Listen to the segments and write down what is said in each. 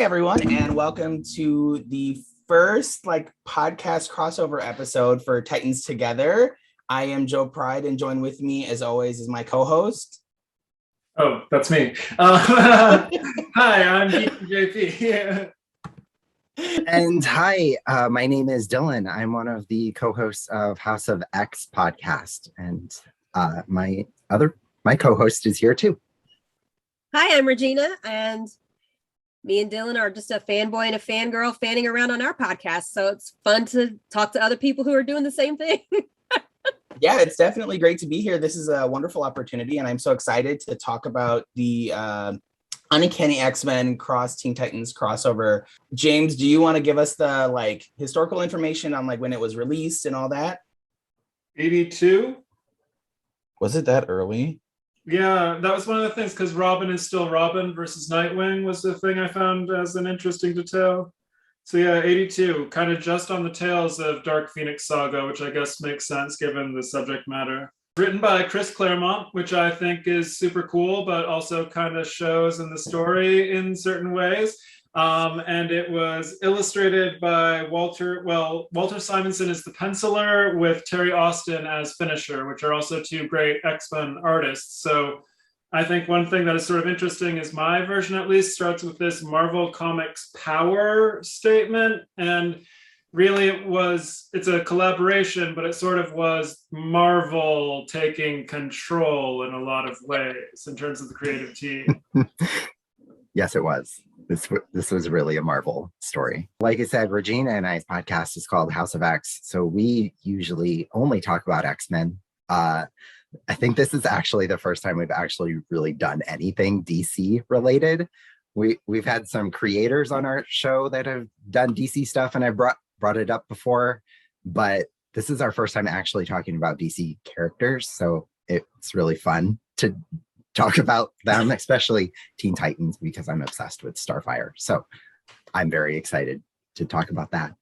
everyone, and welcome to the first podcast crossover episode for Titans Together. I am Joe Pryde, and joined with me, as always, is my co-host. Oh, that's me. Hi, I'm GeekyJP. And hi, my name is Dylan. I'm one of the co-hosts of House of X podcast, and my co-host is here too. Hi, I'm Regina, and me and Dylan are just a fanboy and a fangirl fanning around on our podcast. So it's fun to talk to other people who are doing the same thing. Yeah, it's definitely great to be here. This is a wonderful opportunity, and I'm so excited to talk about the Uncanny X-Men cross Teen Titans crossover. James, do you want to give us the historical information on when it was released and all that? 82. Was it that early? Yeah, that was one of the things, because Robin is still Robin versus Nightwing was the thing I found as an interesting detail. So yeah, 82, kind of just on the tails of Dark Phoenix Saga, which I guess makes sense given the subject matter. Written by Chris Claremont, which I think is super cool, but also kind of shows in the story in certain ways. And it was illustrated by Walter Simonson is the penciler, with Terry Austin as finisher, which are also two great X-Men artists. So I think one thing that is sort of interesting is my version, at least, starts with this Marvel Comics power statement. And really it's a collaboration, but it sort of was Marvel taking control in a lot of ways in terms of the creative team. Yes, it was. This was really a Marvel story. Like I said, Regina and I's podcast is called House of X, so we usually only talk about X-Men. I think this is actually the first time we've actually really done anything DC related. We've had some creators on our show that have done DC stuff, and I brought it up before, but this is our first time actually talking about DC characters, so it's really fun to talk about them, especially Teen Titans, because I'm obsessed with Starfire. So I'm very excited to talk about that.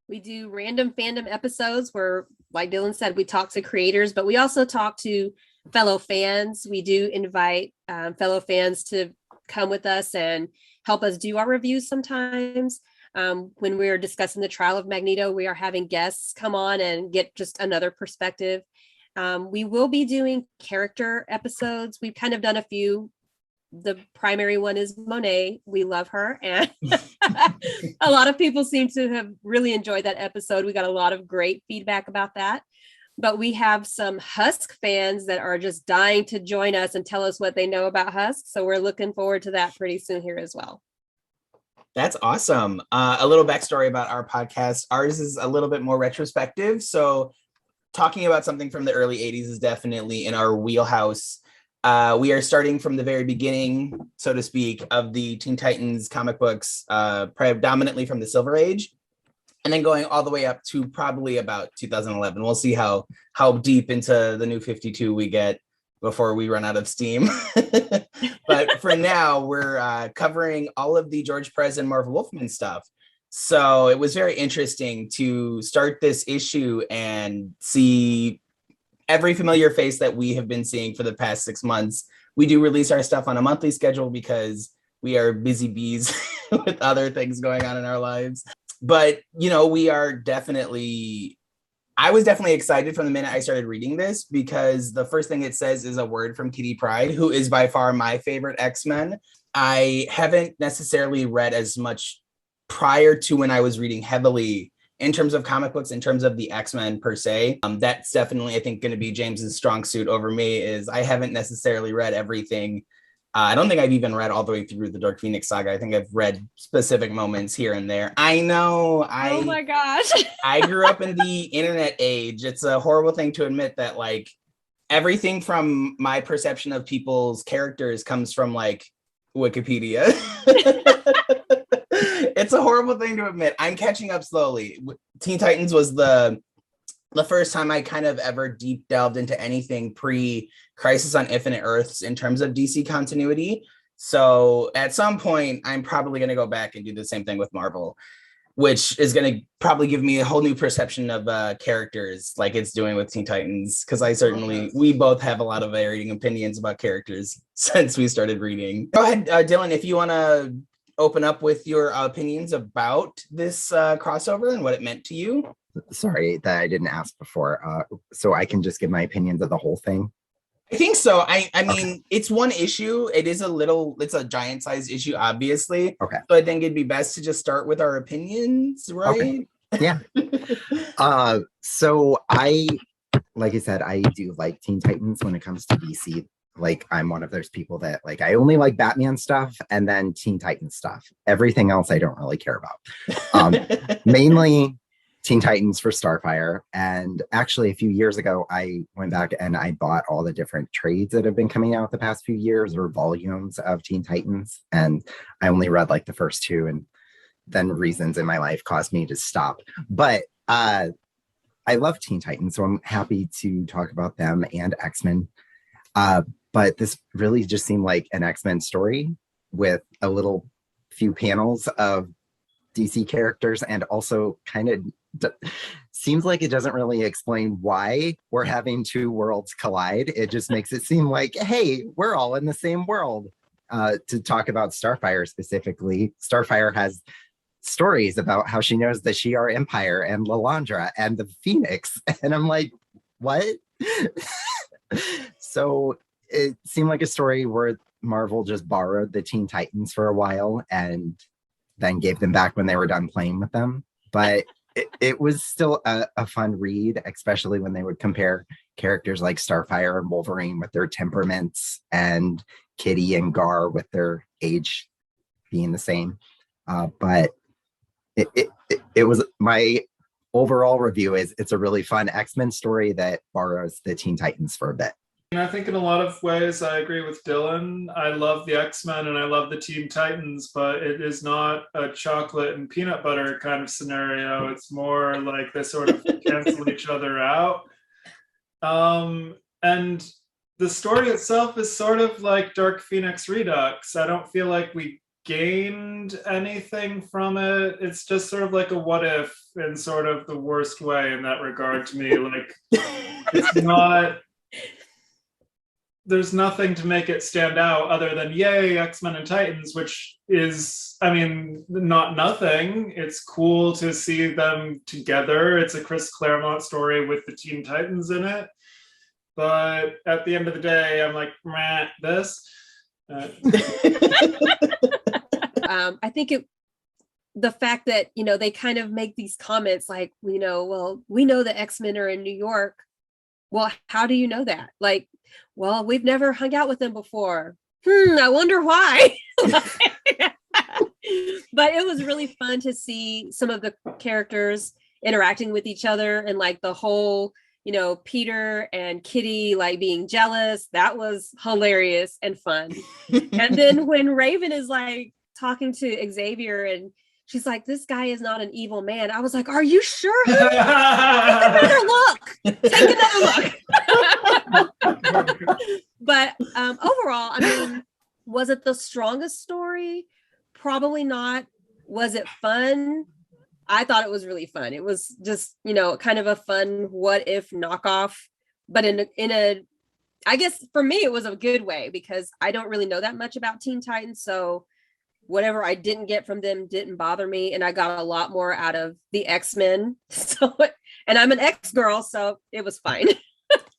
We do random fandom episodes where, like Dylan said, we talk to creators, but we also talk to fellow fans. We do invite fellow fans to come with us and help us do our reviews sometimes. When we're discussing the trial of Magneto, we are having guests come on and get just another perspective. We will be doing character episodes. We've kind of done a few. The primary one is Monet. We love her. And a lot of people seem to have really enjoyed that episode. We got a lot of great feedback about that. But we have some Husk fans that are just dying to join us and tell us what they know about Husk. So we're looking forward to that pretty soon here as well. That's awesome. A little backstory about our podcast. Ours is a little bit more retrospective. So talking about something from the early 80s is definitely in our wheelhouse. We are starting from the very beginning, so to speak, of the Teen Titans comic books, predominantly from the Silver Age, and then going all the way up to probably about 2011. We'll see how deep into the New 52 we get before we run out of steam. But for now, we're covering all of the George Perez and Marv Wolfman stuff. So it was very interesting to start this issue and see every familiar face that we have been seeing for the past 6 months. We do release our stuff on a monthly schedule because we are busy bees with other things going on in our lives. But, I was definitely excited from the minute I started reading this, because the first thing it says is a word from Kitty Pryde, who is by far my favorite X-Men. I haven't necessarily read as much prior to when I was reading heavily in terms of comic books, in terms of the X-Men per se. That's definitely, I think, going to be James's strong suit over me, is I haven't necessarily read everything. I don't think I've even read all the way through the Dark Phoenix Saga. I think I've read specific moments here and there. I know. Oh my gosh. I grew up in the internet age. It's a horrible thing to admit that everything from my perception of people's characters comes from Wikipedia. It's a horrible thing to admit. I'm catching up slowly. Teen Titans was the first time I kind of ever deep delved into anything pre-Crisis on Infinite Earths in terms of DC continuity. So at some point, I'm probably going to go back and do the same thing with Marvel, which is going to probably give me a whole new perception of characters, like it's doing with Teen Titans. Because we both have a lot of varying opinions about characters since we started reading. Go ahead, Dylan, if you want to open up with your opinions about this crossover and what it meant to you? Sorry that I didn't ask before. So I can just give my opinions of the whole thing. I think so. I mean, it's one issue. It's a giant size issue, obviously. Okay. So I think it'd be best to just start with our opinions, right? Okay. Yeah. So like I said, I do like Teen Titans when it comes to DC. Like, I'm one of those people that, like, I only like Batman stuff and then Teen Titans stuff. Everything else I don't really care about. Mainly Teen Titans for Starfire. And actually, a few years ago, I went back and I bought all the different trades that have been coming out the past few years, or volumes of Teen Titans. And I only read like the first two, and then reasons in my life caused me to stop. But I love Teen Titans, so I'm happy to talk about them and X-Men. But this really just seemed like an X-Men story with a little few panels of DC characters, and also kind of seems like it doesn't really explain why we're having two worlds collide. It just makes it seem like, hey, we're all in the same world. To talk about Starfire specifically, Starfire has stories about how she knows the Shi'ar Empire and Lalandra and the Phoenix. And I'm like, what? So it seemed like a story where Marvel just borrowed the Teen Titans for a while and then gave them back when they were done playing with them. But it was still a fun read, especially when they would compare characters like Starfire and Wolverine with their temperaments, and Kitty and Gar with their age being the same. But it was, my overall review is it's a really fun X-Men story that borrows the Teen Titans for a bit. And I think in a lot of ways I agree with Dylan. I love the X-Men and I love the Teen Titans, but it is not a chocolate and peanut butter kind of scenario. It's more like they sort of cancel each other out. And the story itself is sort of like Dark Phoenix Redux. I don't feel like we gained anything from it. It's just sort of like a what if in sort of the worst way in that regard to me. Like, it's not... There's nothing to make it stand out other than yay, X-Men and Titans, which is, I mean, not nothing. It's cool to see them together. It's a Chris Claremont story with the Teen Titans in it. But at the end of the day, I'm like, meh, this. I think the fact that, they kind of make these comments like, well, we know the X-Men are in New York. Well, how do you know that? Like, well, we've never hung out with them before. I wonder why. But it was really fun to see some of the characters interacting with each other, and like the whole, Peter and Kitty like being jealous. That was hilarious and fun. And then when Raven is like talking to Xavier and she's like, this guy is not an evil man. I was like, are you sure? Take another look. Take another look. But overall, I mean, was it the strongest story? Probably not. Was it fun? I thought it was really fun. It was just, kind of a fun what if knockoff, but in a, I guess for me, it was a good way, because I don't really know that much about Teen Titans. So whatever I didn't get from them didn't bother me. And I got a lot more out of the X-Men. So, and I'm an X girl, so it was fine.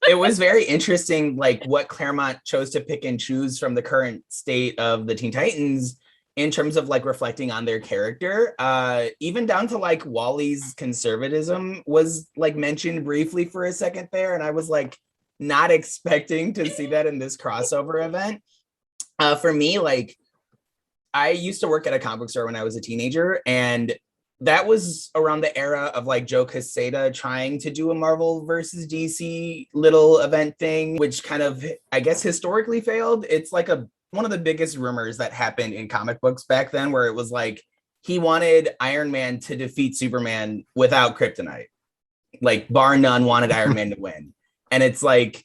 It was very interesting, like what Claremont chose to pick and choose from the current state of the Teen Titans in terms of like reflecting on their character, even down to like Wally's conservatism was like mentioned briefly for a second there. And I was like not expecting to see that in this crossover event. For me, like, I used to work at a comic book store when I was a teenager, and that was around the era of like Joe Quesada trying to do a Marvel versus DC little event thing, which kind of, I guess, historically failed. It's like one of the biggest rumors that happened in comic books back then, where it was like he wanted Iron Man to defeat Superman without kryptonite. Like, bar none, wanted Iron Man to win. And it's like,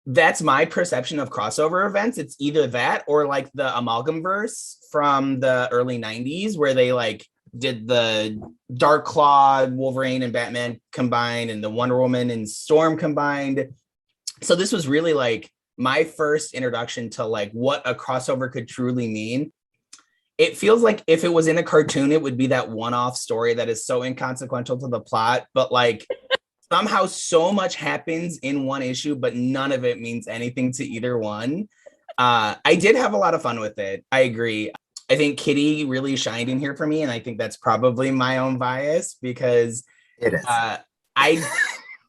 that's my perception of crossover events. It's either that or like the Amalgamverse from the early 90s, where they like did the Dark Claw, Wolverine and Batman combined, and the Wonder Woman and Storm combined. So this was really like my first introduction to like what a crossover could truly mean. it feels like if it was in a cartoon, it would be that one-off story that is so inconsequential to the plot, but like somehow so much happens in one issue, but none of it means anything to either one. I did have a lot of fun with it. I agree. I think Kitty really shined in here for me, and I think that's probably my own bias because It is.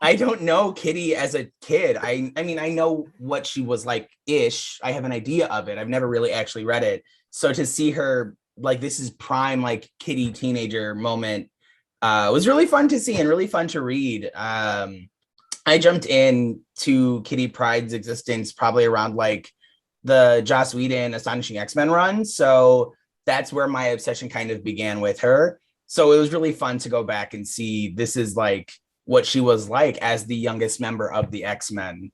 I don't know Kitty as a kid. I mean, I know what she was like ish. I have an idea of it. I've never really actually read it. So to see her like this is prime like Kitty teenager moment was really fun to see and really fun to read. I jumped in to Kitty Pryde's existence probably around like the Joss Whedon Astonishing X-Men run. So that's where my obsession kind of began with her. So it was really fun to go back and see this is like what she was like as the youngest member of the X-Men.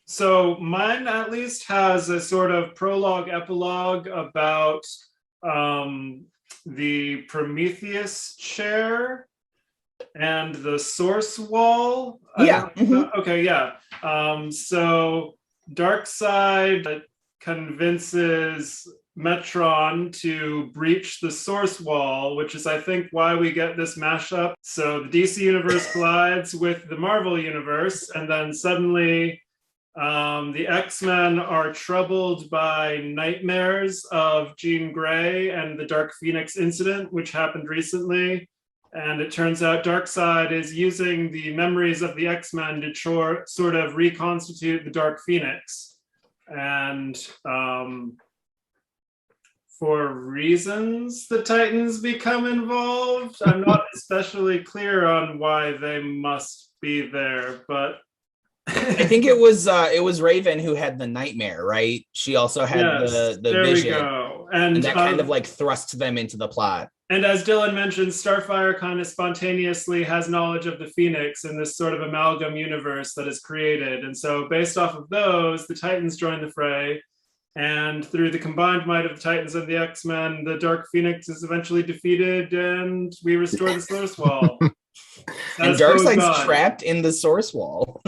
So mine at least has a sort of prologue epilogue about the Prometheus chair and the source wall. Yeah. Okay, yeah. So Darkseid convinces Metron to breach the source wall, which is, I think, why we get this mashup. So the DC universe collides with the Marvel universe, and then suddenly the X-Men are troubled by nightmares of Jean Grey and the Dark Phoenix incident, which happened recently. And it turns out Darkseid is using the memories of the X-Men to sort of reconstitute the Dark Phoenix. And for reasons the Titans become involved. I'm not especially clear on why they must be there, but I think it was Raven who had the nightmare, right? She also had the there vision. We go. And that kind of like thrust them into the plot. And as Dylan mentioned, Starfire kind of spontaneously has knowledge of the Phoenix in this sort of amalgam universe that is created. And so based off of those, the Titans join the fray. And through the combined might of the Titans and the X-Men, the Dark Phoenix is eventually defeated and we restore the source wall. And Darkseid's trapped in the source wall.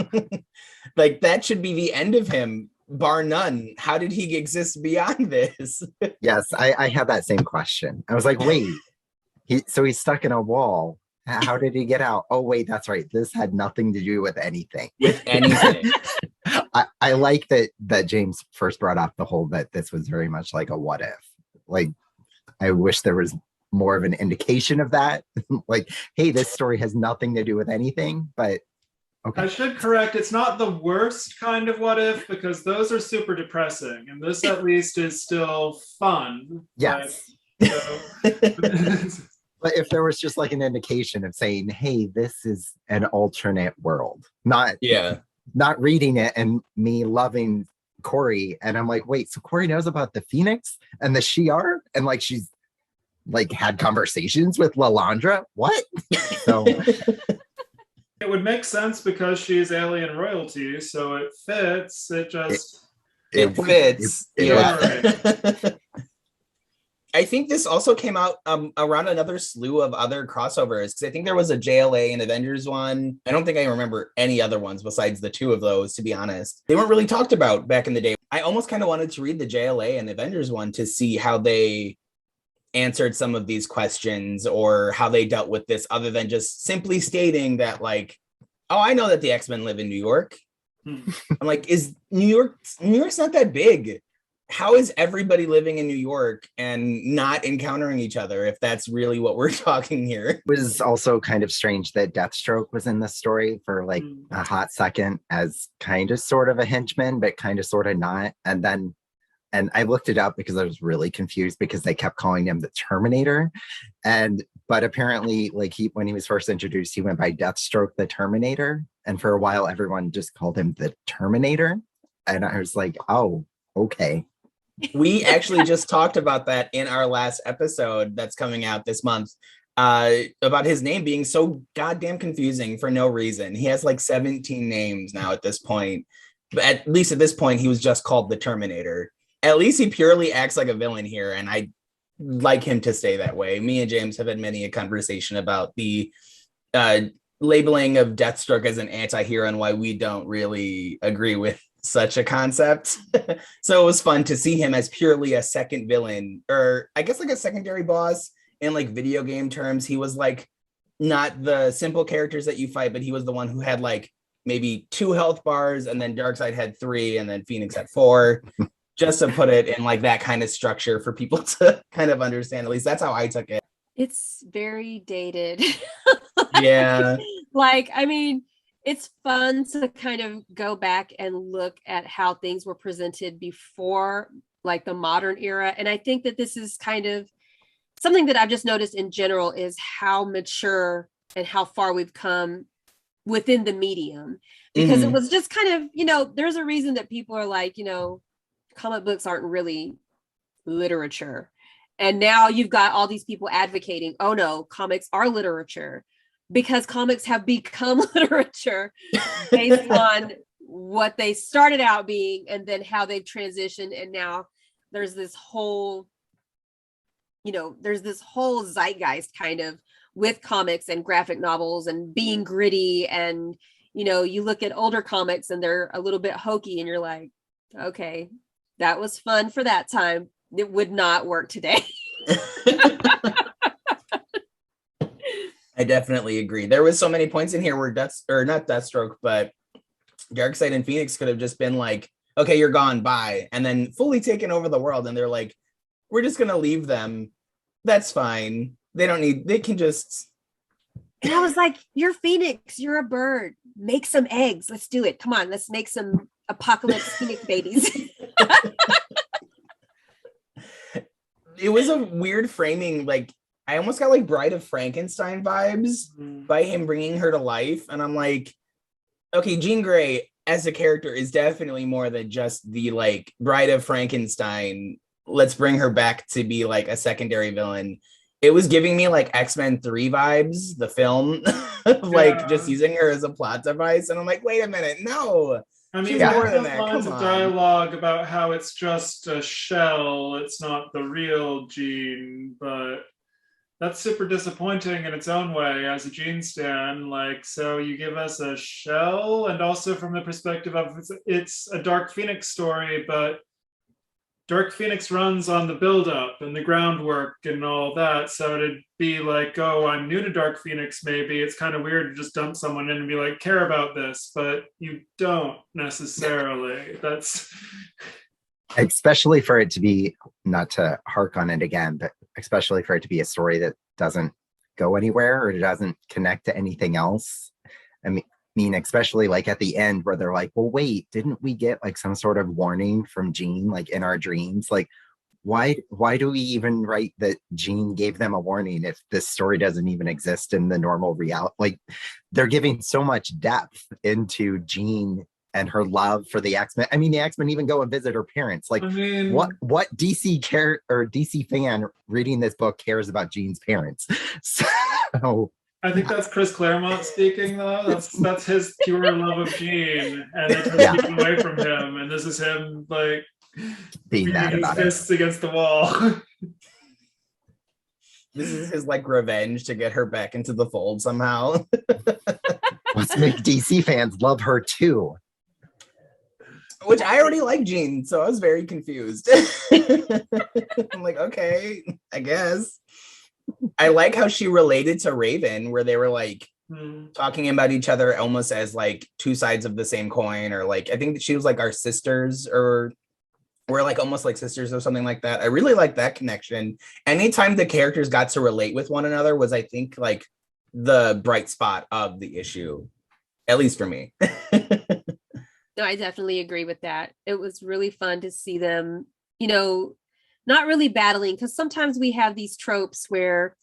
Like that should be the end of him, bar none. How did he exist beyond this? Yes, I had that same question. I was like, wait, he's stuck in a wall. How did he get out? Oh, wait, that's right. This had nothing to do with anything. With anything. I like that James first brought up the whole that this was very much like a what if. Like, I wish there was more of an indication of that. Like, hey, this story has nothing to do with anything, but okay. I should correct, it's not the worst kind of what if, because those are super depressing, and this at least is still fun. Yes. But if there was just like an indication of saying, hey, this is an alternate world, not reading it and me loving Corey. And I'm like, wait, so Corey knows about the Phoenix and the Shi'ar? And like, she's like had conversations with Lalandra? What? So it would make sense because she's alien royalty. So it fits. It fits. I think this also came out around another slew of other crossovers because I think there was a JLA and Avengers one. I don't think I remember any other ones besides the two of those, to be honest. They weren't really talked about back in the day. I almost kind of wanted to read the JLA and Avengers one to see how they answered some of these questions or how they dealt with this other than just simply stating that like, oh, I know that the X-Men live in New York. I'm like, is New York's not that big. How is everybody living in New York and not encountering each other if that's really what we're talking here? It was also kind of strange that Deathstroke was in the story for like a hot second as kind of sort of a henchman, but kind of sort of not. And I looked it up because I was really confused because they kept calling him the Terminator. But apparently like when he was first introduced, he went by Deathstroke the Terminator. And for a while, everyone just called him the Terminator. And I was like, oh, okay. We actually just talked about that in our last episode that's coming out this month about his name being so goddamn confusing for no reason. He has like 17 names now at this point. But at least at this point, he was just called the Terminator. At least he purely acts like a villain here. And I like him to stay that way. Me and James have had many a conversation about the labeling of Deathstroke as an anti-hero and why we don't really agree with such a concept. So it was fun to see him as purely a second villain, or I guess like a secondary boss in like video game terms. He was like not the simple characters that you fight, but he was the one who had like maybe 2 health bars, and then Darkseid had 3, and then Phoenix had 4. Just to put it in like that kind of structure for people to kind of understand. At least that's how I took it. It's very dated. Yeah. Like, I mean, it's fun to kind of go back and look at how things were presented before like the modern era. And I think that this is kind of something that I've just noticed in general, is how mature and how far we've come within the medium. Because it was just kind of, you know, there's a reason that people are like, you know, comic books aren't really literature. And now you've got all these people advocating, oh no, comics are literature, because comics have become literature based on what they started out being and then how they've transitioned. And now there's this whole, you know, there's this whole zeitgeist kind of with comics and graphic novels and being gritty. And, you know, you look at older comics and they're a little bit hokey and you're like, okay, that was fun for that time. It would not work today. I definitely agree. There was so many points in here where not Deathstroke, but Darkseid and Phoenix could have just been like, okay, you're gone, bye. And then fully taken over the world. And they're like, we're just going to leave them. That's fine. They can just. And I was like, you're Phoenix, you're a bird. Make some eggs. Let's do it. Come on, let's make some apocalypse Phoenix babies. It was a weird framing. Like, I almost got like Bride of Frankenstein vibes by him bringing her to life. And I'm like, okay, Jean Grey as a character is definitely more than just the like Bride of Frankenstein. Let's bring her back to be like a secondary villain. It was giving me like X-Men 3 vibes, the film, like just using her as a plot device. And I'm like, wait a minute, no. I mean, She's there's more than those that. lines Come of on. dialogue about how it's just a shell, it's not the real Jean, but that's super disappointing in its own way as a Jean stan. Like, so you give us a shell, and also from the perspective of it's a Dark Phoenix story, but Dark Phoenix runs on the build-up and the groundwork and all that. So it'd be like, oh, I'm new to Dark Phoenix, maybe. It's kind of weird to just dump someone in and be like, care about this, but you don't necessarily. That's especially for it to be, not to hark on it again, but especially for it to be a story that doesn't go anywhere or it doesn't connect to anything else. I mean, especially like at the end where they're like, well, wait, didn't we get like some sort of warning from Jean, like in our dreams? Like, why do we even write that Jean gave them a warning if this story doesn't even exist in the normal reality? Like, they're giving so much depth into Jean and her love for the X-Men. I mean, the X-Men even go and visit her parents. Like, what DC DC fan reading this book cares about Jean's parents? So I think that's Chris Claremont speaking, though. That's his pure love of Jean, and they took people away from him. And this is him like being mad about his fists against the wall. This is his like revenge to get her back into the fold somehow. Let's make DC fans love her too. Which I already like Jean, so I was very confused. I'm like, okay, I guess. I like how she related to Raven, where they were like talking about each other almost as like two sides of the same coin, or like I think that she was like our sisters, or we're like almost like sisters or something like that. I really like that connection. Anytime the characters got to relate with one another was, I think, like the bright spot of the issue, at least for me. No, I definitely agree with that. It was really fun to see them, you know, not really battling, because sometimes we have these tropes where,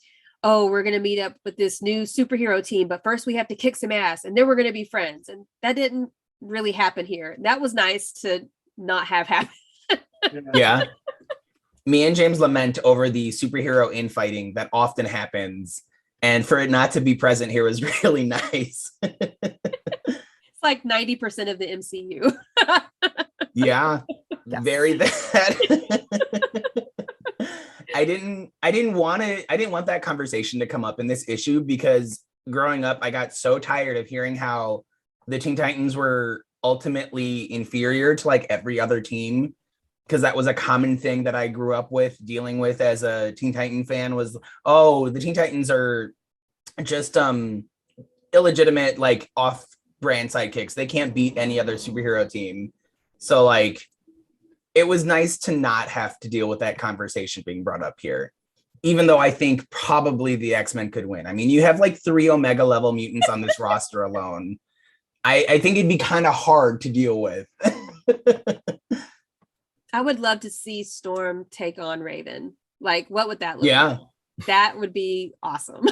oh, we're going to meet up with this new superhero team, but first we have to kick some ass and then we're going to be friends. And that didn't really happen here. That was nice to not have happen. Yeah. Me and James lament over the superhero infighting that often happens. And for it not to be present here was really nice. It's like 90% of the MCU. Yeah, Yes. very that. I didn't want that conversation to come up in this issue, because growing up, I got so tired of hearing how the Teen Titans were ultimately inferior to like every other team, because that was a common thing that I grew up with dealing with as a Teen Titan fan was, oh, the Teen Titans are just illegitimate, like off-brand sidekicks. They can't beat any other superhero team. So like it was nice to not have to deal with that conversation being brought up here. Even though I think probably the X-Men could win. I mean, you have like 3 Omega level mutants on this roster alone. I think it'd be kind of hard to deal with. I would love to see Storm take on Raven. Like, what would that look Yeah. like? That would be awesome.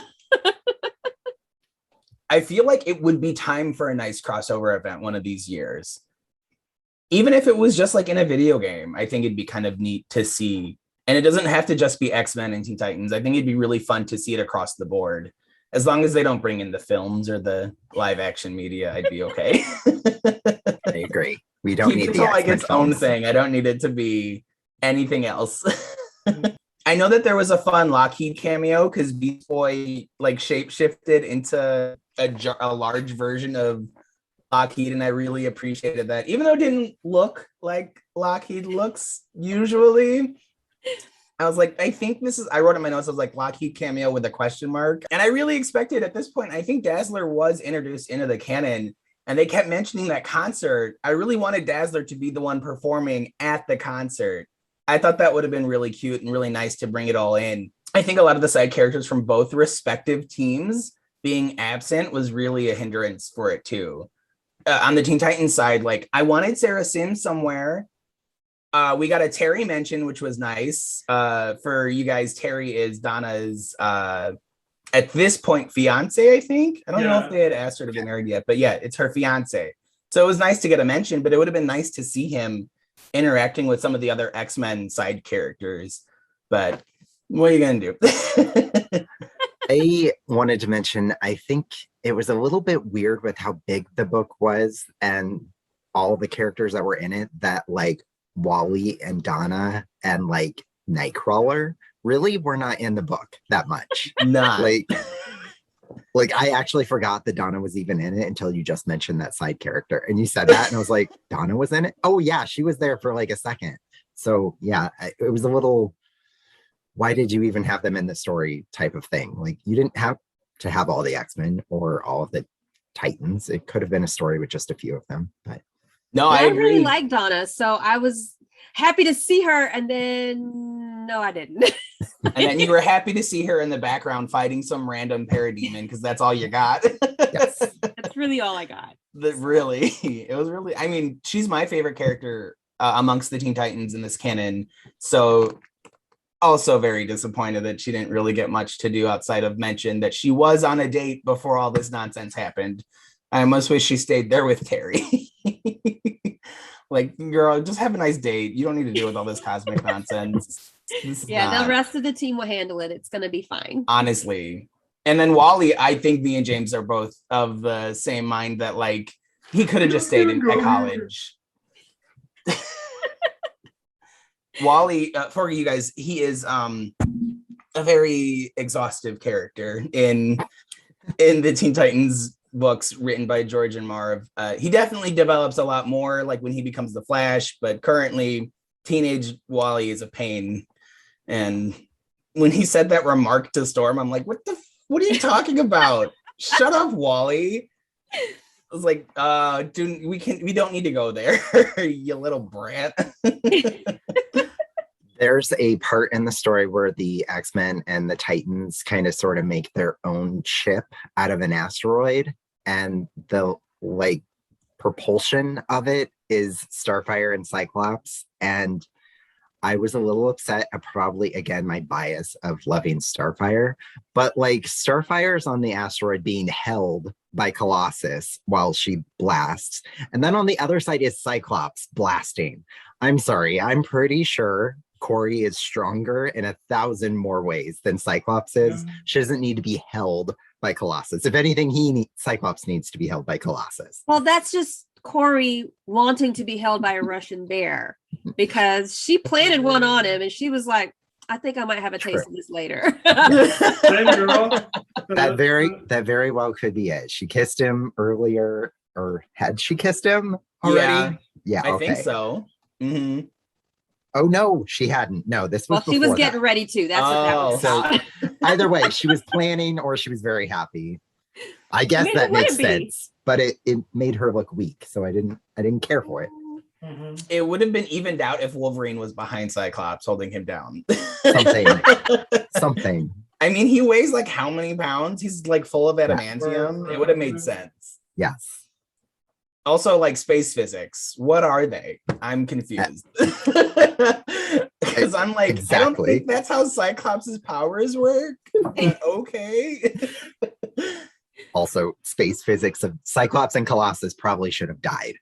I feel like it would be time for a nice crossover event one of these years. Even if it was just like in a video game, I think it'd be kind of neat to see. And it doesn't have to just be X-Men and Teen Titans. I think it'd be really fun to see it across the board. As long as they don't bring in the films or the live action media, I'd be okay. I agree. We don't need Keep it the to like X-Men its own films. thing. I don't need it to be anything else. I know that there was a fun Lockheed cameo because Beast Boy like shapeshifted into a large version of Lockheed, and I really appreciated that. Even though it didn't look like Lockheed looks usually, I was like, I think this is, I wrote in my notes, I was like, Lockheed cameo with a question mark. And I really expected at this point, I think Dazzler was introduced into the canon and they kept mentioning that concert. I really wanted Dazzler to be the one performing at the concert. I thought that would have been really cute and really nice to bring it all in. I think a lot of the side characters from both respective teams being absent was really a hindrance for it too. On the Teen Titans side, like I wanted Sarah Sims somewhere. We got a Terry mention, which was nice. For you guys, Terry is Donna's at this point fiance, I think. I don't know if they had asked her to be married yet, but yeah, it's her fiance. So it was nice to get a mention, but it would have been nice to see him interacting with some of the other X-Men side characters. But what are you gonna do? I wanted to mention, I think it was a little bit weird with how big the book was and all the characters that were in it, that like Wally and Donna and like Nightcrawler really were not in the book that much. Nah. Like I actually forgot that Donna was even in it until you just mentioned that side character. And you said that and I was like, Donna was in it? Oh yeah, she was there for like a second. So yeah, it was a little, why did you even have them in the story type of thing? Like you didn't have to have all the X-Men or all of the Titans. It could have been a story with just a few of them, but no, I agree. really like Donna, so I was happy to see her, and then no, I didn't. And then you were happy to see her in the background fighting some random parademon because that's all you got. yes. That's really all I got. Really, it was really, I mean, she's my favorite character amongst the Teen Titans in this canon. So also very disappointed that she didn't really get much to do outside of mention that she was on a date before all this nonsense happened. I almost wish she stayed there with Terry. Like, girl, just have a nice date. You don't need to deal with all this cosmic nonsense. The rest of the team will handle it. It's going to be fine. Honestly. And then Wally, I think me and James are both of the same mind that, like, he could have just stayed at college. Wally, for you guys, he is a very exhaustive character in the Teen Titans books written by George and Marv. He definitely develops a lot more like when he becomes the Flash, but currently teenage Wally is a pain. And when he said that remark to Storm, I'm like, what are you talking about? Shut up, Wally. I was like, dude, we don't need to go there, you little brat. There's a part in the story where the X-Men and the Titans kind of sort of make their own ship out of an asteroid, and the like propulsion of it is Starfire and Cyclops. And I was a little upset at probably, again, my bias of loving Starfire, but like Starfire's on the asteroid being held by Colossus while she blasts. And then on the other side is Cyclops blasting. I'm sorry, I'm pretty sure Corey is stronger in 1,000 more ways than Cyclops is. She doesn't need to be held by Colossus. If anything, Cyclops needs to be held by Colossus. Well, that's just Corey wanting to be held by a Russian bear, because she planted one on him and she was like, I think I might have a taste of this later. Same girl. That very well could be it. She kissed him earlier, or had she kissed him? already? Yeah, Yeah, I think okay. so. hmm Oh no, she hadn't. No, this was Well, she was before getting that. ready to. That's what that was Oh. about. Either way, she was planning or she was very happy. I I guess mean, that who makes wouldn't be? sense, but it made her look weak, so I didn't care for it. Mhm. It would have been evened out if Wolverine was behind Cyclops holding him down. Something. I mean, he weighs like how many pounds? He's like full of Yeah. adamantium. It would have made sense. Yes. Also, like space physics, what are they? I'm confused. Because I'm like, I don't Exactly. think that's how Cyclops' powers work. But okay. Also, space physics of Cyclops and Colossus probably should have died.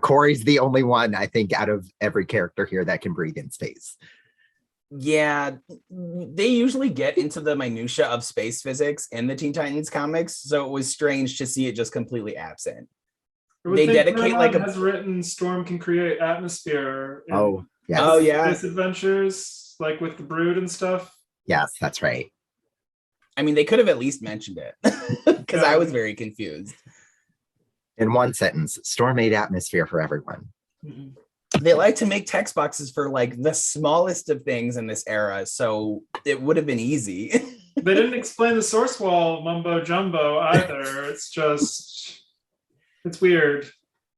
Corey's the only one, I think, out of every character here that can breathe in space. Yeah, they usually get into the minutia of space physics in the Teen Titans comics, so it was strange to see it just completely absent. I would They think dedicate like Claremont has written Storm can create atmosphere in Oh, yes. Oh, yeah. Space Adventures, like with the Brood and stuff. Yes, that's right. I mean, they could have at least mentioned it because I was very confused. In one sentence, Storm made atmosphere for everyone. Mhm. They like to make text boxes for like the smallest of things in this era, so it would have been easy. They didn't explain the source wall mumbo jumbo either. It's weird.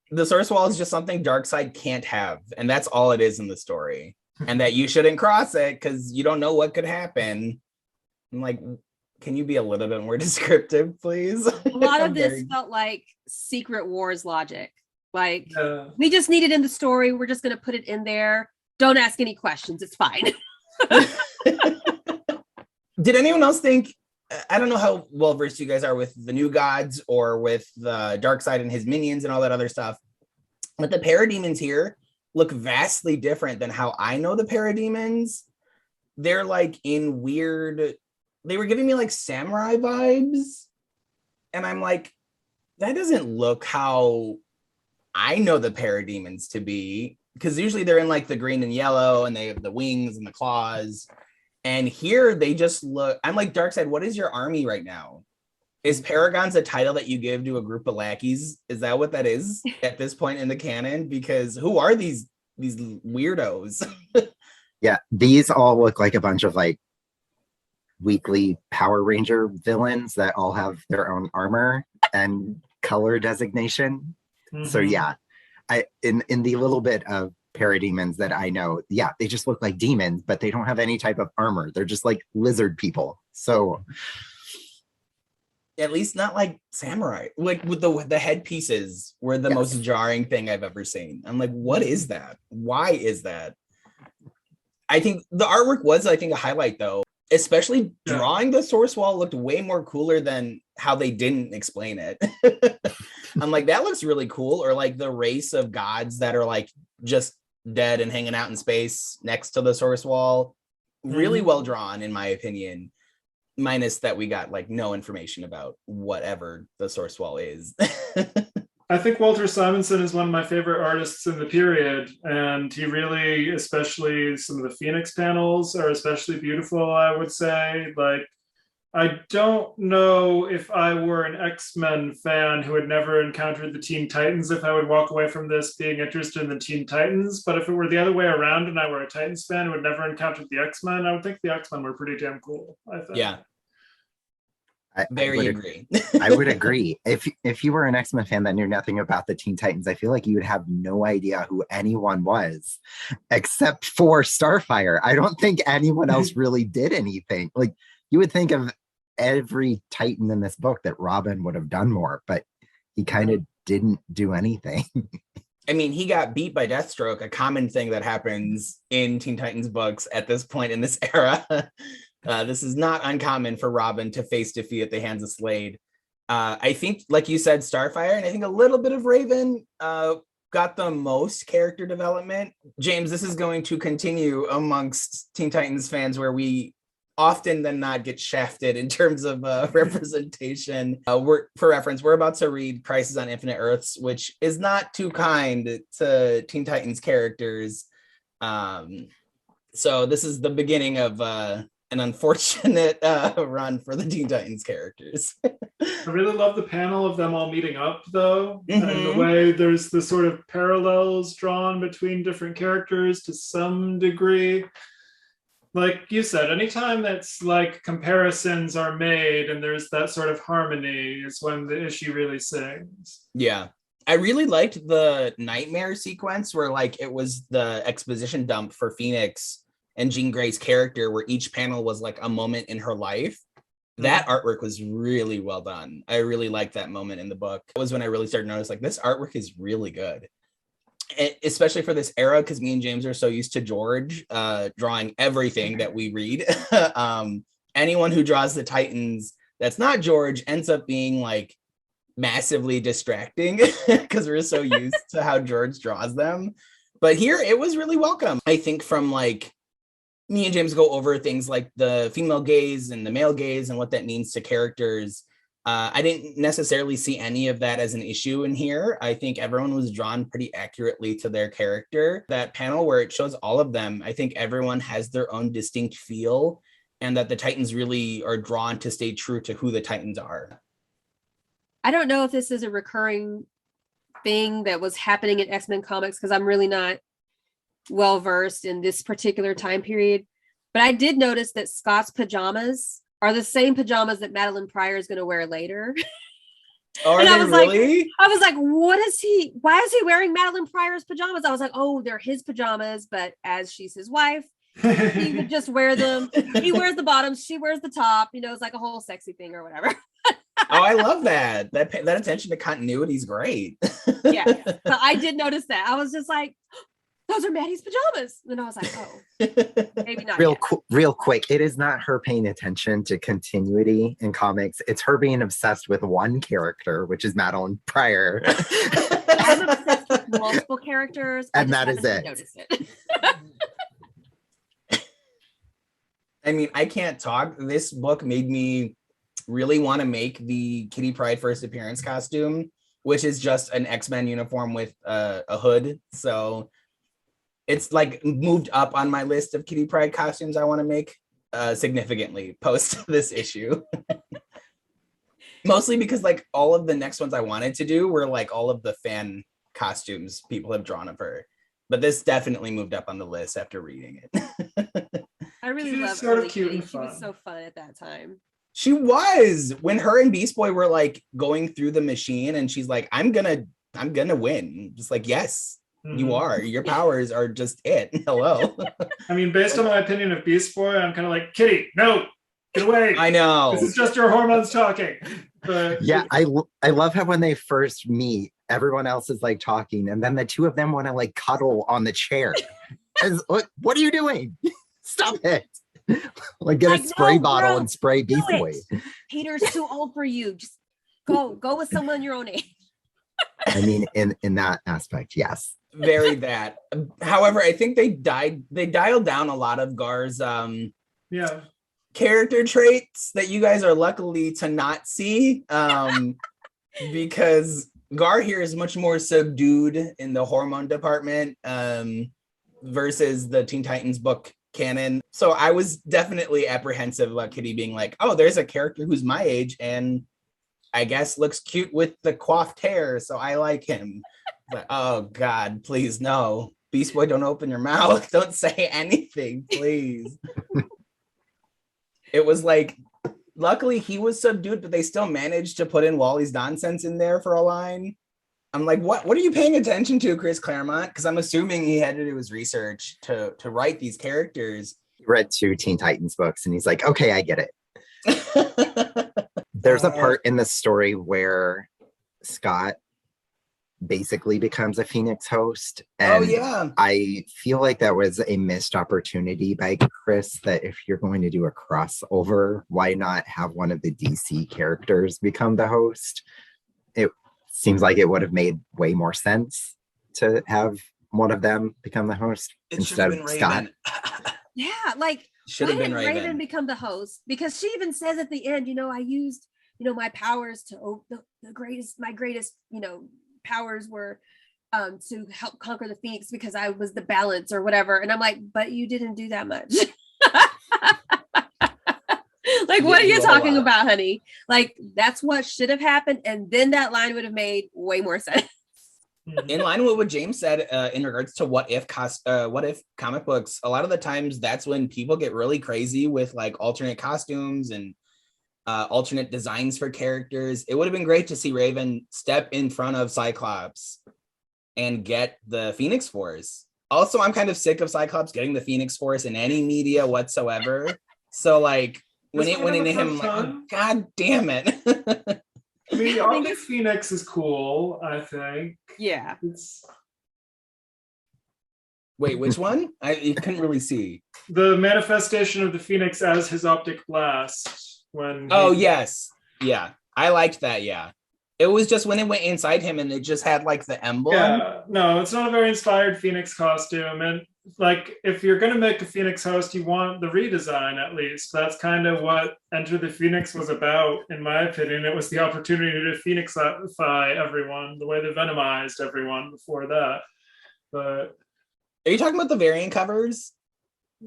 The source wall is just something Darkseid can't have, and that's all it is in the story. And that you shouldn't cross it because you don't know what could happen. I'm like, can you be a little bit more descriptive, please? A lot of this felt like Secret Wars logic. Like, Yeah. we just need it in the story. We're just going to put it in there. Don't ask any questions. It's fine. Did anyone else think, I don't know how well versed you guys are with the New Gods or with the Darkseid and his minions and all that other stuff, but the parademons here look vastly different than how I know the parademons. They're like in weird, they were giving me like samurai vibes, and I'm like, that doesn't look how I know the parademons to be, because usually they're in like the green and yellow and they have the wings and the claws. And here they just look, I'm like, Darkseid, what is your army right now? Is Paragons a title that you give to a group of lackeys? Is that what that is at this point in the canon? Because who are these weirdos? Yeah, these all look like a bunch of like weekly Power Ranger villains that all have their own armor and color designation. So yeah, in the little bit of parademons that I know, yeah, they just look like demons, but they don't have any type of armor. They're just like lizard people. So at least not like samurai. Like with the headpieces were the most jarring thing I've ever seen. I'm like, what is that? Why is that? I think the artwork was, I think, a highlight though. Especially drawing the source wall looked way more cooler than how they didn't explain it. I'm like, that looks really cool. Or like the race of gods that are like just dead and hanging out in space next to the source wall. Really well drawn, in my opinion. Minus that we got like no information about whatever the source wall is. I think Walter Simonson is one of my favorite artists in the period, and he really, especially some of the Phoenix panels are especially beautiful, I would say. Like, I don't know if I were an X-Men fan who had never encountered the Teen Titans, if I would walk away from this being interested in the Teen Titans. But if it were the other way around and I were a Titans fan who had never encountered the X-Men, I would think the X-Men were pretty damn cool, I think. Yeah. I Very agree. I would agree. If you were an X-Men fan that knew nothing about the Teen Titans, I feel like you would have no idea who anyone was, except for Starfire. I don't think anyone else really did anything. Like, you would think of every Titan in this book that Robin would have done more, but he kind of didn't do anything. I mean, he got beat by Deathstroke, a common thing that happens in Teen Titans books at this point in this era. This is not uncommon for Robin to face defeat at the hands of Slade. I think, like you said, Starfire, and I think a little bit of Raven got the most character development. James, this is going to continue amongst Teen Titans fans where we often than not get shafted in terms of representation. For reference, we're about to read Crisis on Infinite Earths, which is not too kind to Teen Titans characters. So this is the beginning of an unfortunate run for the Teen Titans characters. I really love the panel of them all meeting up, though, and the Mhm. way there's the sort of parallels drawn between different characters to some degree. Like you said, anytime that's like comparisons are made and there's that sort of harmony is when the issue really sings. Yeah. I really liked the nightmare sequence where like it was the exposition dump for Phoenix and Jean Grey's character, where each panel was like a moment in her life. That artwork was really well done. I really liked that moment in the book. It was when I really started to notice like this artwork is really good. Especially for this era, because me and James are so used to George drawing everything that we read. Anyone who draws the Titans that's not George ends up being like massively distracting because we're so used to how George draws them. But here it was really welcome. I think from like me and James go over things like the female gaze and the male gaze and what that means to characters. I didn't necessarily see any of that as an issue in here. I think everyone was drawn pretty accurately to their character. That panel where it shows all of them, I think everyone has their own distinct feel, and that the Titans really are drawn to stay true to who the Titans are. I don't know if this is a recurring thing that was happening in X-Men comics, because I'm really not well versed in this particular time period. But I did notice that Scott's pajamas are the same pajamas that Madeline Pryor is going to wear later. Oh, are And I they was like- really? I was like, why is he wearing Madeline Pryor's pajamas? I was like, oh, they're his pajamas, but as she's his wife, he would just wear them. He wears the bottoms, she wears the top, it's like a whole sexy thing or whatever. Oh, I love that. That attention to continuity is great. Yeah. But I did notice that. I was just like, those are Maddie's pajamas. And I was like, oh, maybe not yet. Real quick, it is not her paying attention to continuity in comics. It's her being obsessed with one character, which is Madeline Pryor. I'm obsessed with multiple characters. And I just that is haven't it. noticed it. I mean, I can't talk. This book made me really want to make the Kitty Pryde first appearance costume, which is just an X-Men uniform with a hood. So it's like moved up on my list of Kitty Pryde costumes I want to make significantly post this issue. Mostly because like all of the next ones I wanted to do were like all of the fan costumes people have drawn of her. But this definitely moved up on the list after reading it. I really She was love sort of early cute Kitty. and She was fun. so fun at that time. She was, when her and Beast Boy were like going through the machine and she's like, I'm gonna win. Just like, yes, you are. Your powers are just it. Hello. I mean, based on my opinion of Beast Boy, I'm kind of like, Kitty, no, get away. I know. This is just your hormones talking. But Yeah, I love how when they first meet, everyone else is like talking, and then the two of them want to like cuddle on the chair. What are you doing? Stop it. Like get Like, a spray no, bottle bro, and spray do Beast it. Boy. Peter's too old for you. Just go with someone your own age. I mean, in that aspect, yes. Very that. However, I think they dialed down a lot of Gar's yeah, character traits that you guys are luckily to not see. Because Gar here is much more subdued in the hormone department versus the Teen Titans book canon. So I was definitely apprehensive about Kitty being like, oh, there's a character who's my age and I guess looks cute with the coiffed hair, so I like him. But oh God, please no. Beast Boy, don't open your mouth. Don't say anything, please. It was like, luckily he was subdued, but they still managed to put in Wally's nonsense in there for a line. I'm like, what are you paying attention to, Chris Claremont? Because I'm assuming he had to do his research to write these characters. He read 2 Teen Titans books and he's like, okay, I get it. There's a part in the story where Scott basically becomes a Phoenix host. And Oh yeah. I feel like that was a missed opportunity by Chris, that if you're going to do a crossover, why not have one of the DC characters become the host? It seems like it would have made way more sense to have one of them become the host instead of Scott. Yeah, like Should why have been didn't Raven. become the host? Because she even says at the end, I used, my powers to my greatest, powers were to help conquer the Phoenix because I was the balance or whatever. And I'm like, but you didn't do that much. Like, what are you blow talking up. about, honey? Like, that's what should have happened, and then that line would have made way more sense. In line with what James said in regards to what if comic books, a lot of the times that's when people get really crazy with like alternate costumes and alternate designs for characters. It would have been great to see Raven step in front of Cyclops and get the Phoenix Force. Also, I'm kind of sick of Cyclops getting the Phoenix Force in any media whatsoever. So like when This it went one into have a him, fun like, oh, time. God damn it. I mean, I think Arctic Phoenix is cool, I think. Yeah. It's Wait, which one? You couldn't really see. the manifestation of the Phoenix as his optic blast when Oh, yes. Yeah. I liked that. Yeah. It was just when it went inside him and it just had like the emblem. Yeah, no, it's not a very inspired Phoenix costume. And like, if you're going to make a Phoenix host, you want the redesign at least. That's kind of what Enter the Phoenix was about, in my opinion. It was the opportunity to Phoenixify everyone the way they Venomized everyone before that. But Are you talking about the variant covers?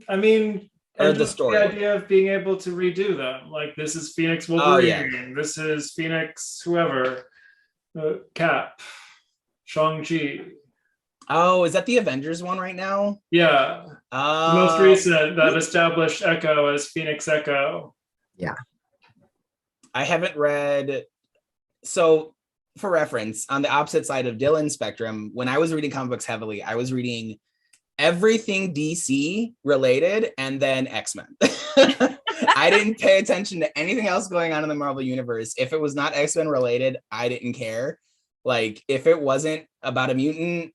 I mean, Or and the just story? the idea of being able to redo them. Like, this is Phoenix Wolverine. This is Phoenix whoever. Cap. Shang-Chi. Oh, is that the Avengers one right now? Yeah. Oh. The most recent that established Echo as Phoenix Echo. Yeah. I haven't read. So, for reference, on the opposite side of Dylan's spectrum, when I was reading comic books heavily, I was reading everything DC related and then X-Men. I didn't pay attention to anything else going on in the Marvel universe. If it was not X-Men related, I didn't care. Like, if it wasn't about a mutant,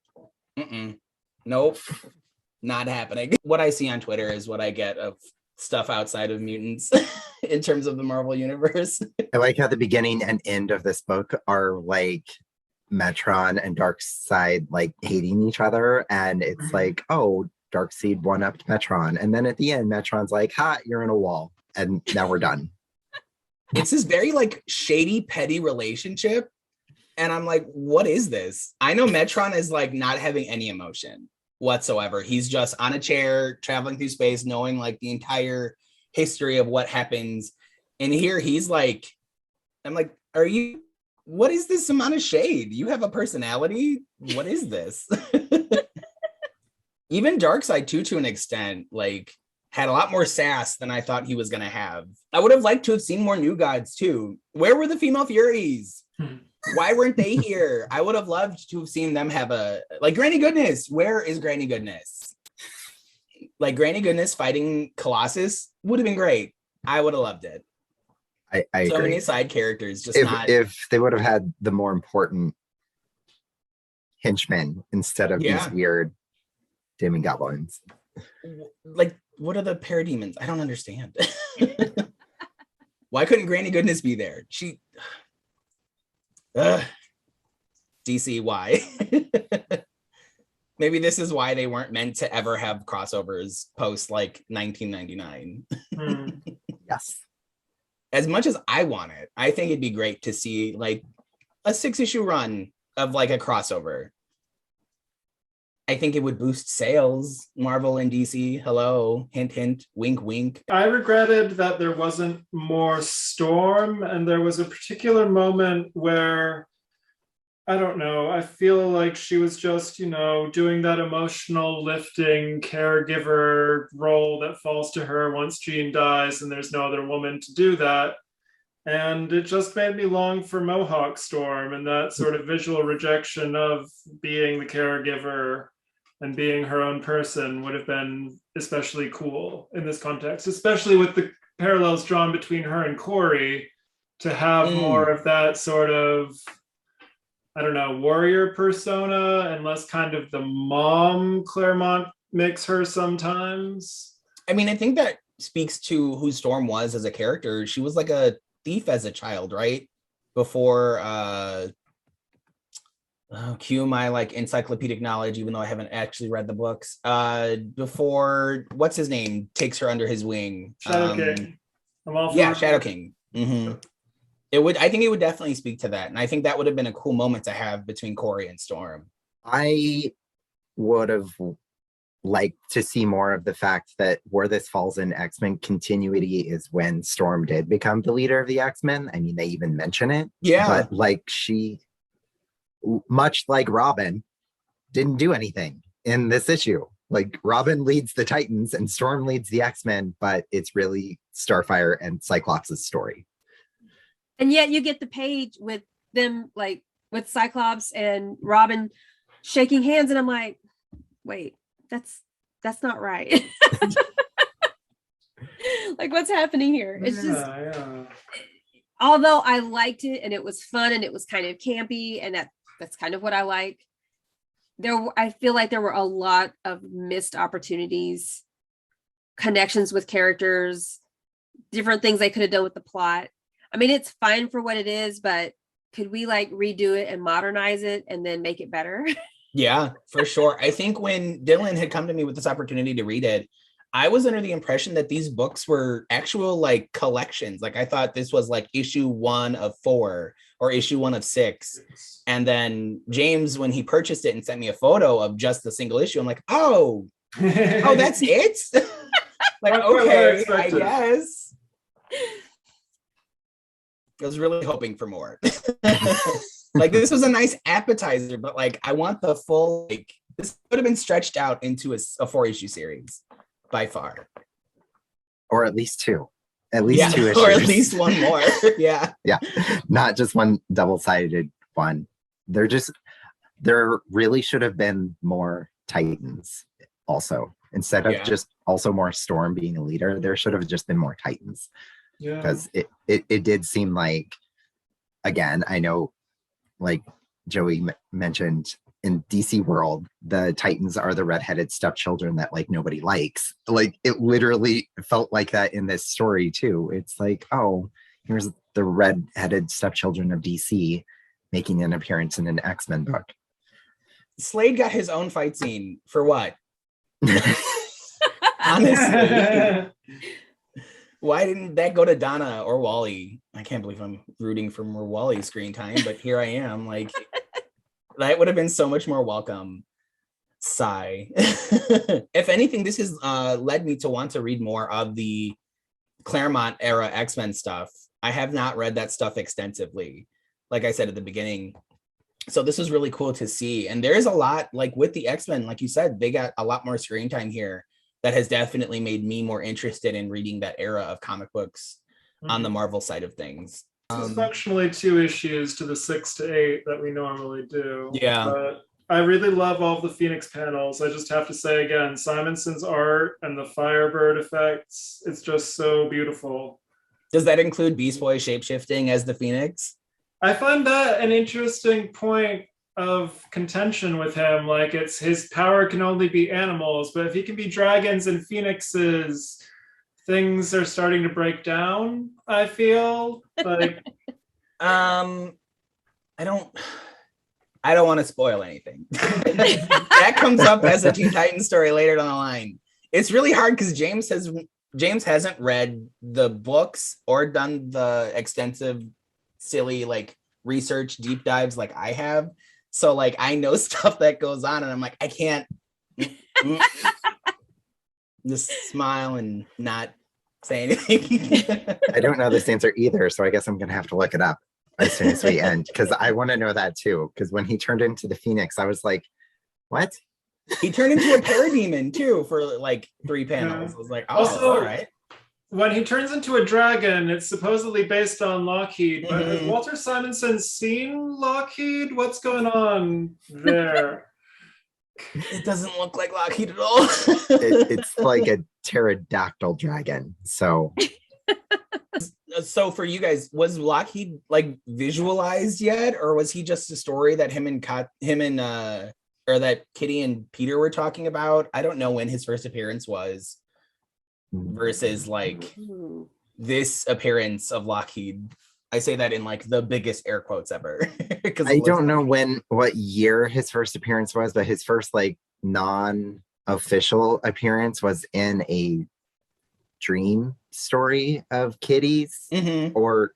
nope, not happening. What I see on Twitter is what I get of stuff outside of mutants in terms of the Marvel universe. I like how the beginning and end of this book are like Metron and Darkseid like hating each other, and it's like, oh, Darkseid one-upped Metron, and then at the end Metron's like, ha, you're in a wall, and now we're done. It's this very like shady, petty relationship, and I'm like, what is this? I know Metron is like not having any emotion whatsoever. He's just on a chair traveling through space, knowing like the entire history of what happens, and here he's like, I'm like, what is this amount of shade? You have a personality? What is this? Even Darkseid too, to an extent, like had a lot more sass than I thought he was going to have. I would have liked to have seen more New Gods too. Where were the female Furies? Why weren't they here? I would have loved to have seen them have a, like, Granny Goodness. Where is Granny Goodness? Like, Granny Goodness fighting Colossus would have been great. I would have loved it. I so agree. many side characters, just if they would have had the more important henchmen instead of these weird demon goblins. Like, what are the parademons? I don't understand. Why couldn't Granny Goodness be there? DC, why? Maybe this is why they weren't meant to ever have crossovers post like 1999. Yes. As much as I want it, I think it'd be great to see like a 6-issue run of like a crossover. I think it would boost sales. Marvel and DC, hello, hint, hint, wink, wink. I regretted that there wasn't more Storm, and there was a particular moment where, I don't know, I feel like she was just, doing that emotional lifting caregiver role that falls to her once Jean dies and there's no other woman to do that. And it just made me long for Mohawk Storm and that sort of visual rejection of being the caregiver and being her own person would have been especially cool in this context, especially with the parallels drawn between her and Corey, to have more of that sort of, I don't know, warrior persona and less kind of the mom Claremont makes her sometimes. I mean, I think that speaks to who Storm was as a character. She was like a thief as a child, right? Before cue my like encyclopedic knowledge, even though I haven't actually read the books. Before, what's his name, takes her under his wing. Shadow King. Shadow King. Mm-hmm. I think it would definitely speak to that. And I think that would have been a cool moment to have between Corey and Storm. I would have like to see more of the fact that where this falls in X-Men continuity is when Storm did become the leader of the X-Men. I mean, they even mention it. Yeah. But like she, much like Robin, didn't do anything in this issue. Like Robin leads the Titans and Storm leads the X-Men, but it's really Starfire and Cyclops' story. And yet you get the page with them, like with Cyclops and Robin shaking hands, and I'm like, wait, that's not right. Like, what's happening here? It's although I liked it and it was fun and it was kind of campy, and that's kind of what I like. I feel like there were a lot of missed opportunities, connections with characters, different things they could have done with the plot. I mean, it's fine for what it is, but could we like redo it and modernize it and then make it better? Yeah, for sure. I think when Dylan had come to me with this opportunity to read it, I was under the impression that these books were actual like collections. Like I thought this was like issue 1 of 4 or issue 1 of 6. And then James, when he purchased it and sent me a photo of just the single issue, I'm like, oh, that's it? Like, okay, I guess. I was really hoping for more. Like this was a nice appetizer, but like I want the full, like this would have been stretched out into a 4-issue series by far. Or at least 2. At least 2 issues. Or at least one more. Yeah. Yeah. Not just one double-sided one. There really should have been more Titans also. Instead of just also more Storm being a leader, there should have just been more Titans. Yeah. Because it did seem like, again, I know like Joey mentioned, in DC world, the Titans are the redheaded stepchildren that like nobody likes. Like it literally felt like that in this story too. It's like, oh, here's the redheaded stepchildren of DC making an appearance in an X-Men book. Slade got his own fight scene for what? Honestly. Why didn't that go to Donna or Wally? I can't believe I'm rooting for more Wally screen time, but here I am. Like, that would have been so much more welcome. Sigh. If anything, this has led me to want to read more of the Claremont era X-Men stuff. I have not read that stuff extensively, like I said at the beginning. So this was really cool to see. And there is a lot, like with the X-Men, like you said, they got a lot more screen time here. That has definitely made me more interested in reading that era of comic books on the Marvel side of things. This is functionally 2 issues to the 6 to 8 that we normally do. Yeah. But I really love all the Phoenix panels. I just have to say again, Simonson's art and the Firebird effects, it's just so beautiful. Does that include Beast Boy shapeshifting as the Phoenix? I find that an interesting point of contention with him. Like, it's his power can only be animals, but if he can be dragons and phoenixes, things are starting to break down, I feel like. I don't want to spoil anything. That comes up as a Teen Titans story later down the line. It's really hard because James hasn't read the books or done the extensive silly like research deep dives like I have. So like I know stuff that goes on and I'm like, I can't just smile and not say anything. I don't know this answer either, so I guess I'm gonna have to look it up as soon as we end, because I want to know that too. Because when he turned into the Phoenix, I was like, what? He turned into a parademon too for like 3 panels. I was like, oh, also, all right. When he turns into a dragon, it's supposedly based on Lockheed, but has Walter Simonson seen Lockheed? What's going on there? It doesn't look like Lockheed at all. It's like a pterodactyl dragon. So for you guys, was Lockheed like visualized yet, or was he just a story that or that Kitty and Peter were talking about? I don't know when his first appearance was versus like this appearance of Lockheed. I say that in like the biggest air quotes ever. I don't know what year his first appearance was, but his first like non-official appearance was in a dream story of Kitty's or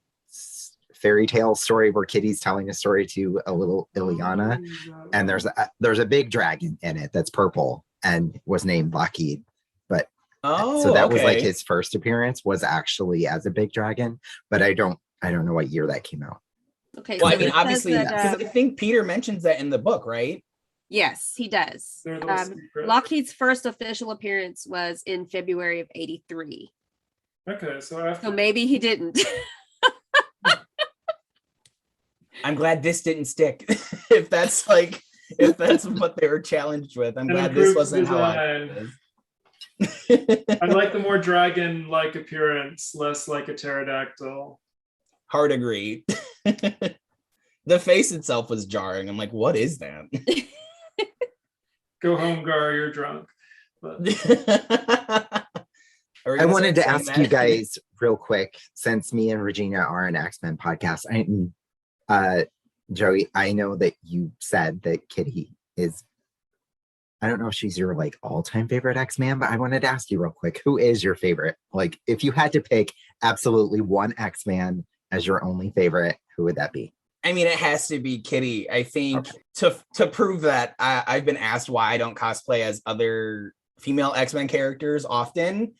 fairy tale story where Kitty's telling a story to a little Ileana, and there's a big dragon in it that's purple, and was named Lockheed. But Oh, so that was like okay. his first appearance was actually as a big dragon, but I don't know what year that came out. Okay, Well, so I mean, it says obviously, that because I think Peter mentions that in the book, right? yes, he does. They're a little secret. Lockheed's first official appearance was in February of '83. Okay, so after So maybe he didn't. I'm glad this didn't stick. if that's what they were challenged with, I'm an glad this improved wasn't how I design. was. I like the more dragon-like appearance, less like a pterodactyl. Hard agree. The face itself was jarring. I'm like, what is that? Go home, Gar, you're drunk. But I wanted to ask you guys real quick, since me and Regina are an X-Men podcast. Joey, I know that you said that Kitty is, I don't know if she's your like all-time favorite X-Man, but I wanted to ask you real quick, who is your favorite? Like, if you had to pick absolutely one X-Man as your only favorite, who would that be? I mean, it has to be Kitty. I think to prove that, I've been asked why I don't cosplay as other female X-Men characters often.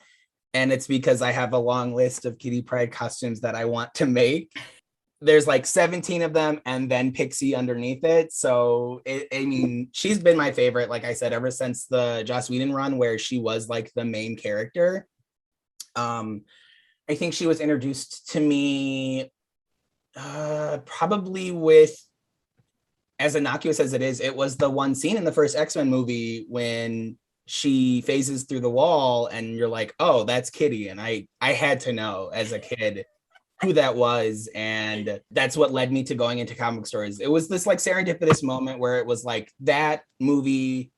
And it's because I have a long list of Kitty Pryde costumes that I want to make. There's like 17 of them and then Pixie underneath it. So, I mean, she's been my favorite, like I said, ever since the Joss Whedon run where she was like the main character. I think she was introduced to me probably with, as innocuous as it is, it was the one scene in the first X-Men movie when she phases through the wall and you're like, oh, that's Kitty. And I had to know as a kid who that was. And that's what led me to going into comic stores. It was this like serendipitous moment where it was like that movie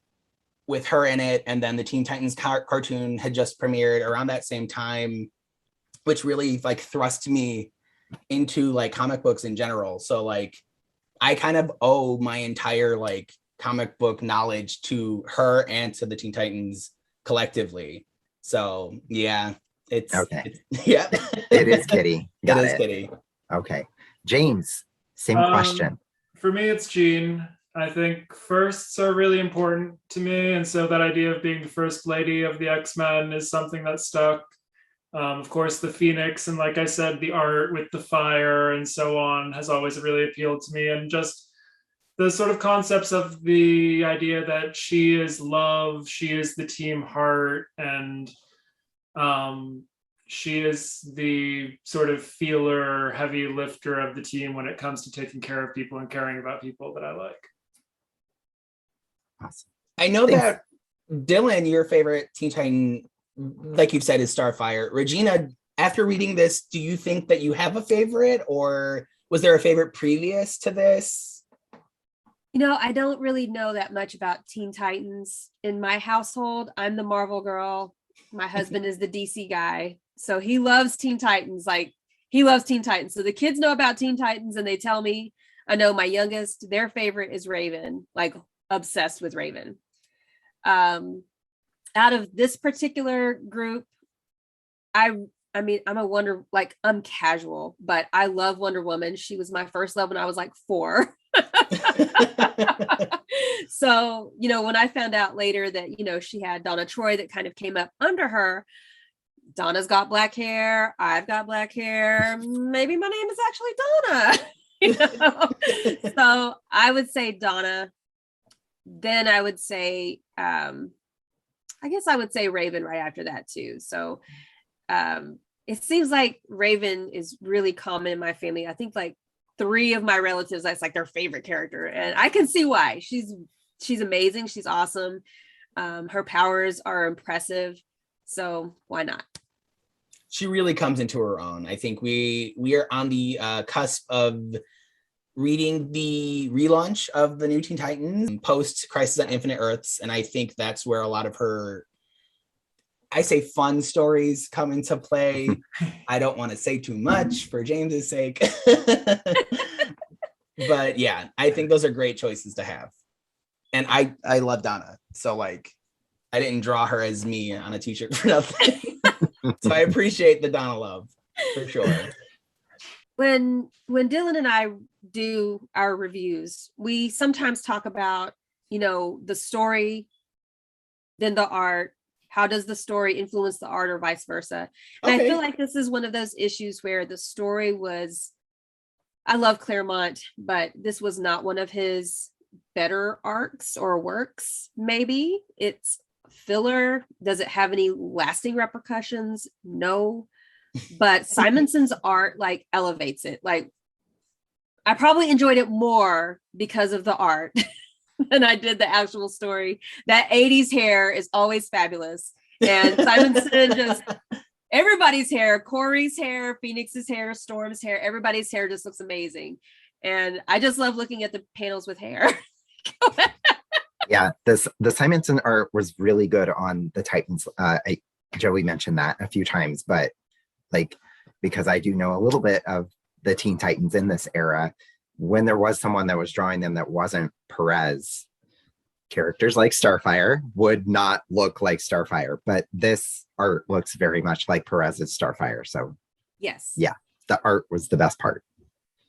with her in it. And then the Teen Titans cartoon had just premiered around that same time, which really like thrust me into like comic books in general. So like I kind of owe my entire like comic book knowledge to her and to the Teen Titans collectively. So yeah, it's yeah. It is Kitty. It is Kitty. Okay. James, same question. For me, it's Jean. I think firsts are really important to me. And so that idea of being the first lady of the X-Men is something that stuck. Of course, the Phoenix and like I said, the art with the fire and so on has always really appealed to me. And just the sort of concepts of the idea that she is love, she is the team heart, and she is the sort of feeler, heavy lifter of the team when it comes to taking care of people and caring about people that I like. Awesome. I know that Dylan, your favorite Teen Titan, like you've said, is Starfire. Regina, after reading this, do you think that you have a favorite, or was there a favorite previous to this? You know, I don't really know that much about Teen Titans. In my household, I'm the Marvel girl. My husband is the DC guy. So he loves Teen Titans. Like, he loves Teen Titans. So the kids know about Teen Titans and they tell me. I know my youngest, their favorite is Raven, like obsessed with Raven. Out of this particular group, I mean, I'm casual, but I love Wonder Woman. She was my first love when I was like 4. So, you know, when I found out later that, you know, she had Donna Troy that kind of came up under her. Donna's got black hair. I've got black hair. Maybe my name is actually Donna. You know? So I would say Donna. Then I would say, I guess I would say Raven right after that too. So it seems like Raven is really common in my family. I think like 3 of my relatives, that's like their favorite character. And I can see why. She's amazing. She's awesome. Her powers are impressive. So why not? She really comes into her own. I think we are on the cusp of reading the relaunch of the new Teen Titans post Crisis on Infinite Earths. And I think that's where a lot of her, I say fun stories come into play. I don't want to say too much for James's sake. But yeah, I think those are great choices to have. And I love Donna. So like, I didn't draw her as me on a t-shirt for nothing. So I appreciate the Donna love for sure. When Dylan and I do our reviews, we sometimes talk about, you know, the story than the art? How does the story influence the art or vice versa? And I feel like this is one of those issues where the story was, I love Claremont, but this was not one of his better arcs or works. Maybe it's filler. Does it have any lasting repercussions? No. But Simonson's art like elevates it. Like, I probably enjoyed it more because of the art than I did the actual story. That 80s hair is always fabulous. And Simonson just, everybody's hair, Corey's hair, Phoenix's hair, Storm's hair, everybody's hair just looks amazing. And I just love looking at the panels with hair. Yeah, the Simonson art was really good on the Titans. Joey mentioned that a few times, but like, because I do know a little bit of the Teen Titans in this era, when there was someone that was drawing them that wasn't Perez, characters like Starfire would not look like Starfire, but this art looks very much like Perez's Starfire. So yes, yeah, the art was the best part.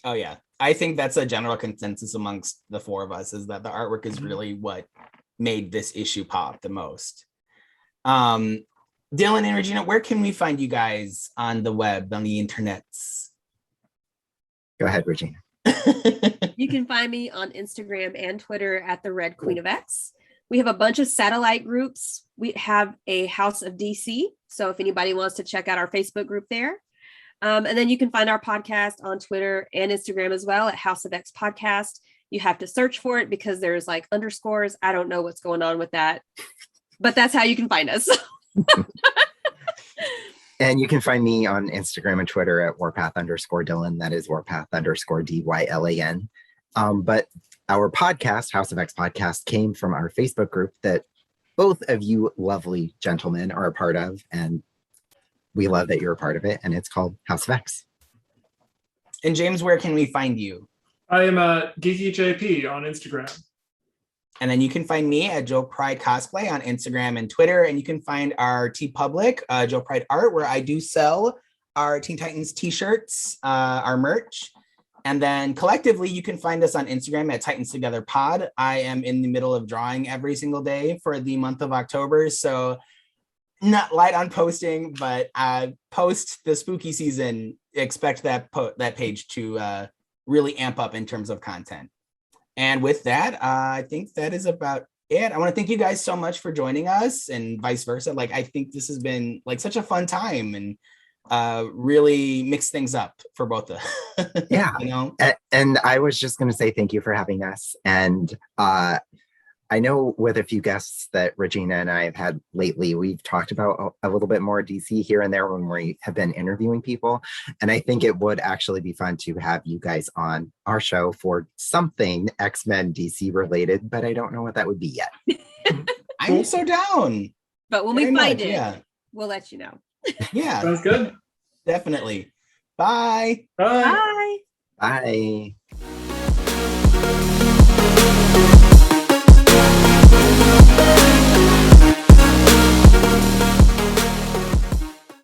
Oh yeah, I think that's a general consensus amongst the four of us, is that the artwork is really what made this issue pop the most. Dylan and Regina, where can we find you guys on the web, on the internets? Go ahead, Regina. You can find me on Instagram and Twitter at the Red Queen of X. We have a bunch of satellite groups. We have a House of DC. So if anybody wants to check out our Facebook group there. And then you can find our podcast on Twitter and Instagram as well at House of X Podcast. You have to search for it because there's like underscores. I don't know what's going on with that, but that's how you can find us. And you can find me on Instagram and Twitter at Warpath_Dylan. That is Warpath_DYLAN. But our podcast, House of X Podcast, came from our Facebook group that both of you lovely gentlemen are a part of. And we love that you're a part of it. And it's called House of X. And James, where can we find you? I am GeekyJP on Instagram. And then you can find me at Joe Pryde Cosplay on Instagram and Twitter. And you can find our TeePublic, Joe Pryde Art, where I do sell our Teen Titans t-shirts, our merch. And then collectively, you can find us on Instagram at Titans Together Pod. I am in the middle of drawing every single day for the month of October. So not light on posting, but post the spooky season, expect that page to really amp up in terms of content. And with that, I think that is about it. I want to thank you guys so much for joining us, and vice versa. Like, I think this has been like such a fun time, and really mix things up for both of us. Yeah. You know? And I was just going to say thank you for having us. And I know with a few guests that Regina and I have had lately, we've talked about a little bit more DC here and there when we have been interviewing people. And I think it would actually be fun to have you guys on our show for something X-Men DC related, but I don't know what that would be yet. I'm so down. But when we find it, we'll let you know. Yeah. Sounds good. Definitely. Bye. Bye. Bye. Bye.